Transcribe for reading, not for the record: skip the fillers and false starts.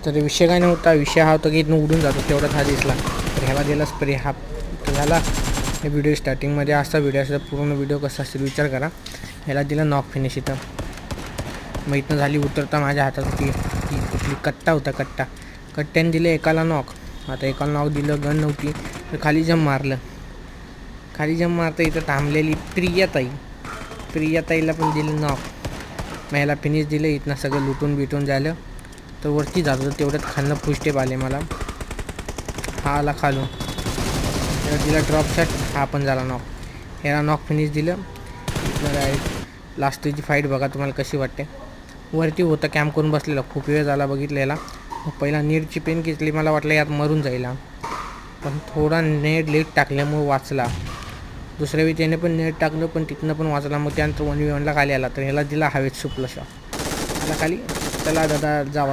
तर विषय काय नव्हता, विषय हा होता की इथून उडून जातो तेवढाच हा दिसला. तर ह्याला दिला स्प्रे. हा झाला हे व्हिडिओ स्टार्टिंगमध्ये असा व्हिडिओ असतो. पूर्ण व्हिडिओ कसा असेल विचार करा. ह्याला दिला नॉक फिनिश इथं. मग इथनं झाली उतरता माझ्या हातात ती कुठली कट्टा होता, कट्ट्याने दिलं एकाला नॉक. आता एकाला नॉक दिलं, गन नव्हती तर खाली जंप मारलं. खाली जंप मारता इथं थांबलेली प्रियाताईला पण दिलं नॉक. मग ह्याला फिनिश दिलं. इथनं सगळं लुटून झालं तर वरती जात होतं. तेवढ्यात खालनं फुस्टेप आले मला. हा आला खालून, त्याला दिला ड्रॉप शॉट. हा पण झाला नॉक. ह्याला नॉक फिनिश दिलं. इथनं डायरेक्ट लास्टची फाईट बघा तुम्हाला कशी वाटते. वरती होतं कॅम्प करून बसलेला, खूप वेळ झाला बघितलेला. पहिला नेटची पेन घेतली, मला वाटलं यात मरून जाईल, पण थोडा नेट लेट टाकल्यामुळे वाचला. दुसऱ्या वेळी त्याने पण नेट टाकलं पण तिथनं पण वाचला. मग त्यानंतर 1v1ला खाली आला तर ह्याला दिला हवेत सुपला शॉट. आला खाली, चला दादा जावा.